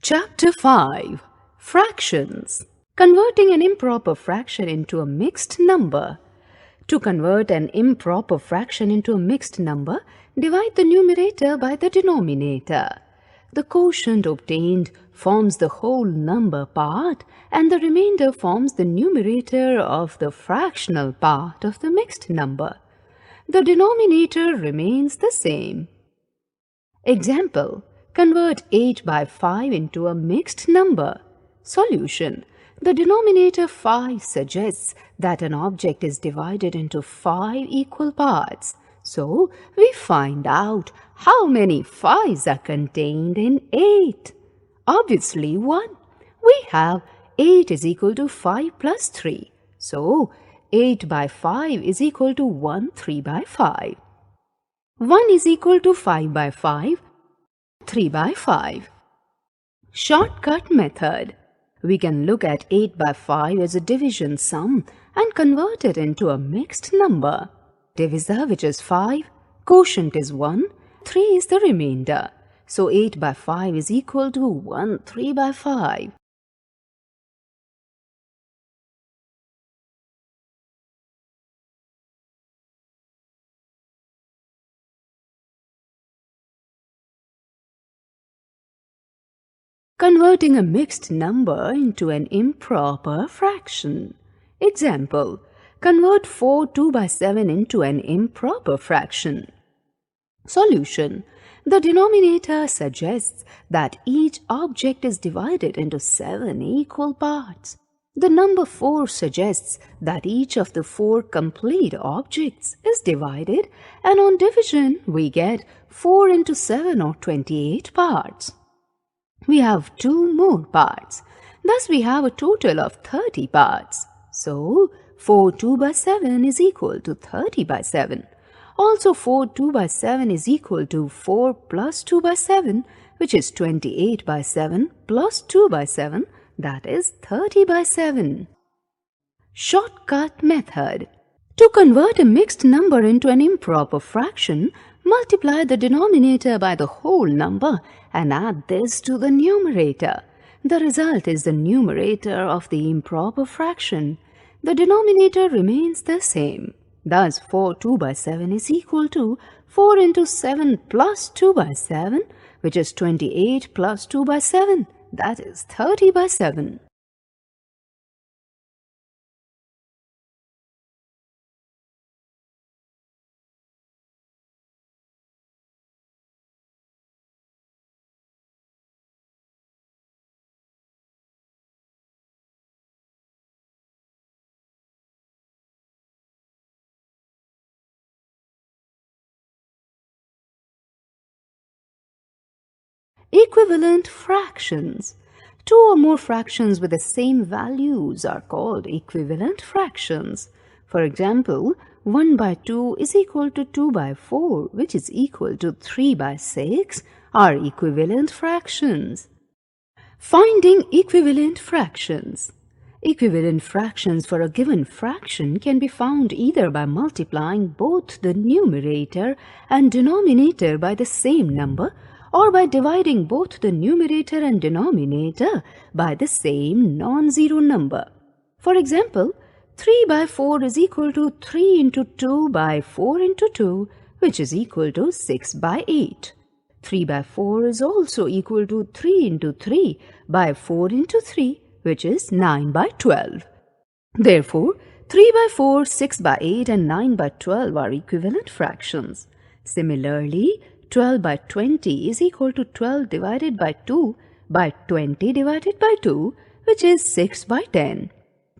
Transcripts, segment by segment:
Chapter 5 Fractions. Converting an improper fraction into a mixed number. To convert an improper fraction into a mixed number, divide the numerator by the denominator. The quotient obtained forms the whole number part, and the remainder forms the numerator of the fractional part of the mixed number. The denominator remains the same. Example: convert 8 by 5 into a mixed number. Solution: the denominator 5 suggests that an object is divided into 5 equal parts. So, we find out how many 5s are contained in 8. Obviously, 1. We have 8 is equal to 5 plus 3. So, 8 by 5 is equal to 1 3 by 5. 1 is equal to 5 by 5, 3 by 5. Shortcut method. We can look at 8 by 5 as a division sum and convert it into a mixed number. Divisor, which is 5, quotient is 1, 3 is the remainder. So 8 by 5 is equal to 1 3 by 5. Converting a mixed number into an improper fraction. Example: convert 4 2 by 7 into an improper fraction. Solution: the denominator suggests that each object is divided into 7 equal parts. The number 4 suggests that each of the 4 complete objects is divided, and on division we get 4 into 7 or 28 parts. We have 2 more parts. Thus we have a total of 30 parts. So, 4 2 by 7 is equal to 30 by 7. Also 4 2 by 7 is equal to 4 plus 2 by 7, which is 28 by 7 plus 2 by 7, that is 30 by 7. Shortcut method. To convert a mixed number into an improper fraction, multiply the denominator by the whole number and add this to the numerator. The result is the numerator of the improper fraction. The denominator remains the same. Thus, 4 2 by 7 is equal to 4 into 7 plus 2 by 7, which is 28 plus 2 by 7, that is 30 by 7. Equivalent fractions. 2 or more fractions with the same values are called equivalent fractions. For example, 1 by 2 is equal to 2 by 4, which is equal to 3 by 6, are equivalent fractions. Finding equivalent fractions. Equivalent fractions for a given fraction can be found either by multiplying both the numerator and denominator by the same number, or by dividing both the numerator and denominator by the same non-zero number. For example, 3 by 4 is equal to 3 into 2 by 4 into 2, which is equal to 6 by 8. 3 by 4 is also equal to 3 into 3 by 4 into 3, which is 9 by 12. Therefore, 3 by 4, 6 by 8 and 9 by 12 are equivalent fractions. Similarly, 12 by 20 is equal to 12 divided by 2 by 20 divided by 2, which is 6 by 10.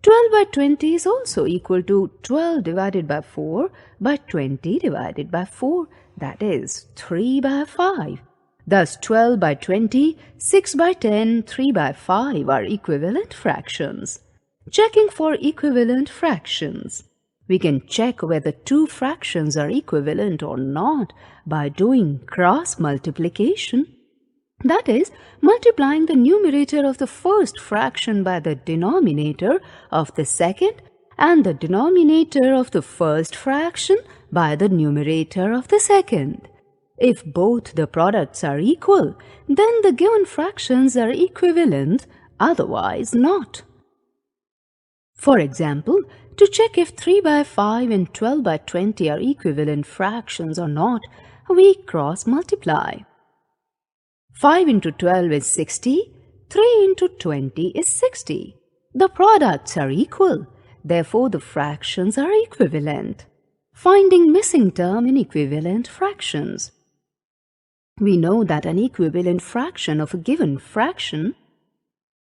12 by 20 is also equal to 12 divided by 4 by 20 divided by 4, that is 3 by 5. Thus 12 by 20, 6 by 10, 3 by 5 are equivalent fractions. Checking for equivalent fractions. We can check whether 2 fractions are equivalent or not by doing cross multiplication. That is, multiplying the numerator of the first fraction by the denominator of the second and the denominator of the first fraction by the numerator of the second. If both the products are equal, then the given fractions are equivalent, otherwise not. For example, to check if 3 by 5 and 12 by 20 are equivalent fractions or not, we cross-multiply. 5 into 12 is 60, 3 into 20 is 60. The products are equal, therefore the fractions are equivalent. Finding missing term in equivalent fractions. We know that an equivalent fraction of a given fraction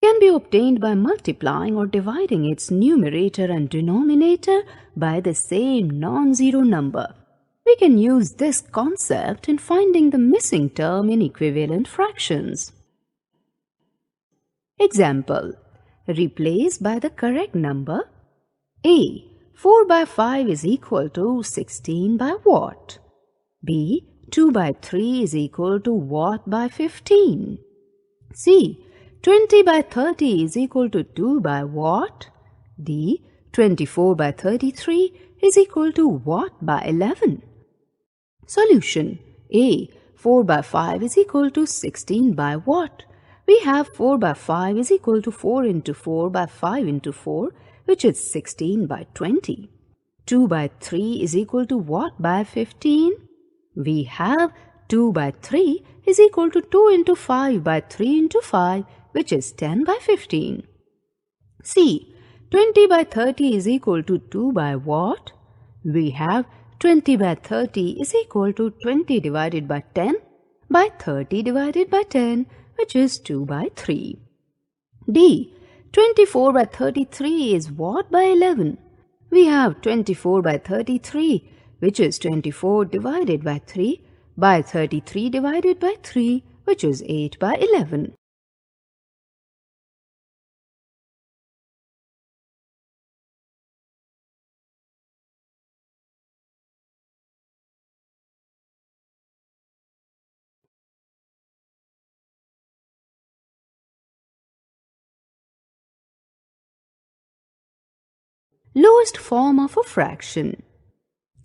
can be obtained by multiplying or dividing its numerator and denominator by the same non-zero number. We can use this concept in finding the missing term in equivalent fractions. Example: replace by the correct number. A. 4 by 5 is equal to 16 by what? B. 2 by 3 is equal to what by 15? C. 20 by 30 is equal to 2 by what? D. 24 by 33 is equal to what by 11? Solution: A. 4 by 5 is equal to 16 by what? We have 4 by 5 is equal to 4 into 4 by 5 into 4, which is 16 by 20. 2 by 3 is equal to what by 15? We have 2 by 3 is equal to 2 into 5 by 3 into 5, which is 10 by 15. C. 20 by 30 is equal to 2 by what? We have 20 by 30 is equal to 20 divided by 10 by 30 divided by 10, which is 2 by 3. D. 24 by 33 is what by 11? We have 24 by 33, which is 24 divided by 3 by 33 divided by 3, which is 8 by 11. Lowest form of a fraction.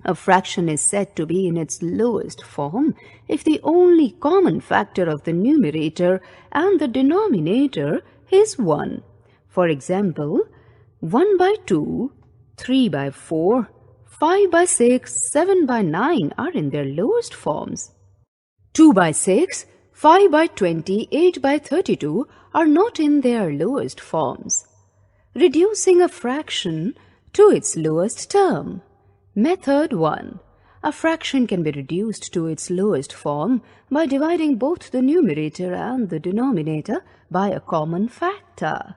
A fraction is said to be in its lowest form if the only common factor of the numerator and the denominator is 1. For example, 1 by 2, 3 by 4, 5 by 6, 7 by 9 are in their lowest forms. 2 by 6, 5 by 20, 8 by 32 are not in their lowest forms. Reducing a fraction to its lowest term. Method 1. A fraction can be reduced to its lowest form by dividing both the numerator and the denominator by a common factor.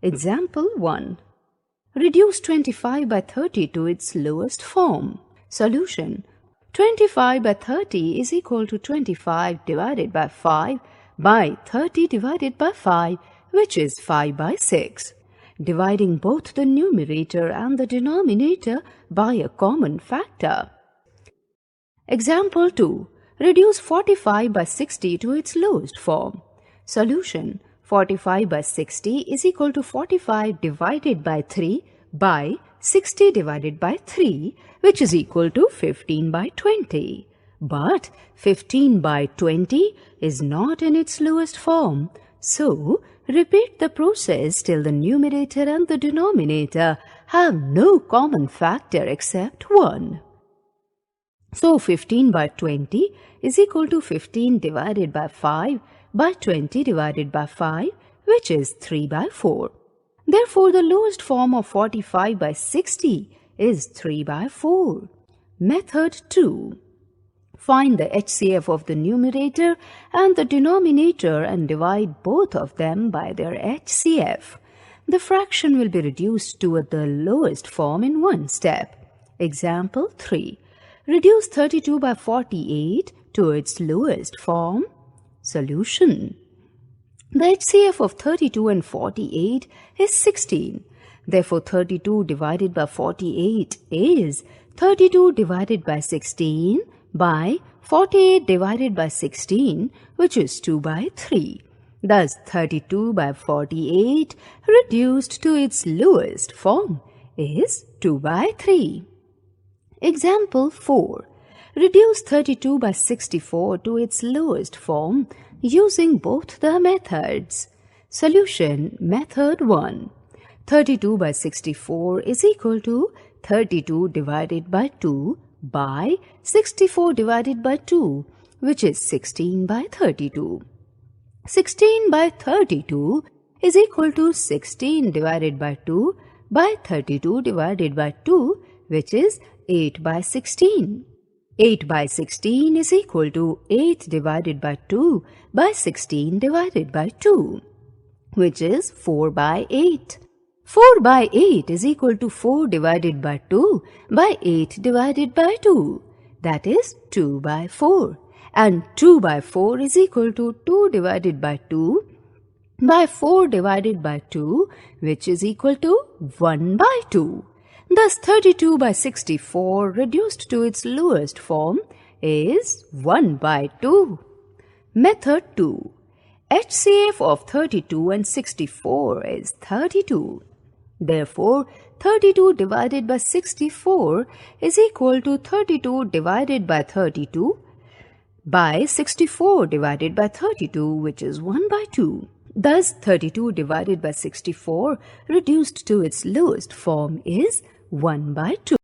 Example 1. Reduce 25 by 30 to its lowest form. Solution: 25 by 30 is equal to 25 divided by 5 by 30 divided by 5, which is 5 by 6. Dividing both the numerator and the denominator by a common factor. Example 2. Reduce 45 by 60 to its lowest form. Solution: 45 by 60 is equal to 45 divided by 3 by 60 divided by 3, which is equal to 15 by 20. But 15 by 20 is not in its lowest form, so repeat the process till the numerator and the denominator have no common factor except 1. So 15 by 20 is equal to 15 divided by 5 by 20 divided by 5, which is 3 by 4. Therefore, the lowest form of 45 by 60 is 3 by 4. Method 2. Find the HCF of the numerator and the denominator and divide both of them by their HCF. The fraction will be reduced to the lowest form in one step. Example 3. Reduce 32 by 48 to its lowest form. Solution: the HCF of 32 and 48 is 16. Therefore, 32 divided by 48 is 32 divided by 16 by 48 divided by 16, which is 2 by 3. Thus, 32 by 48 reduced to its lowest form is 2 by 3. Example 4. Reduce 32 by 64 to its lowest form using both the methods. Solution method 1. 32 by 64 is equal to 32 divided by 2 by 64 divided by 2, which is 16 by 32. 16 by 32 is equal to 16 divided by 2 by 32 divided by 2, which is 8 by 16. 8 by 16 is equal to 8 divided by 2 by 16 divided by 2, which is 4 by 8. 4 by 8 is equal to 4 divided by 2 by 8 divided by 2, that is 2 by 4. And 2 by 4 is equal to 2 divided by 2 by 4 divided by 2, which is equal to 1 by 2. Thus 32 by 64 reduced to its lowest form is 1 by 2. Method 2. HCF of 32 and 64 is 32. Therefore, 32 divided by 64 is equal to 32 divided by 32 by 64 divided by 32, which is 1 by 2. Thus, 32 divided by 64 reduced to its lowest form is 1 by 2.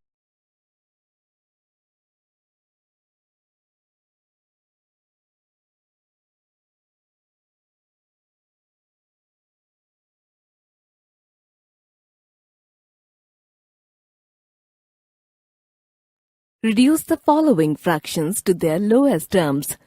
Reduce the following fractions to their lowest terms.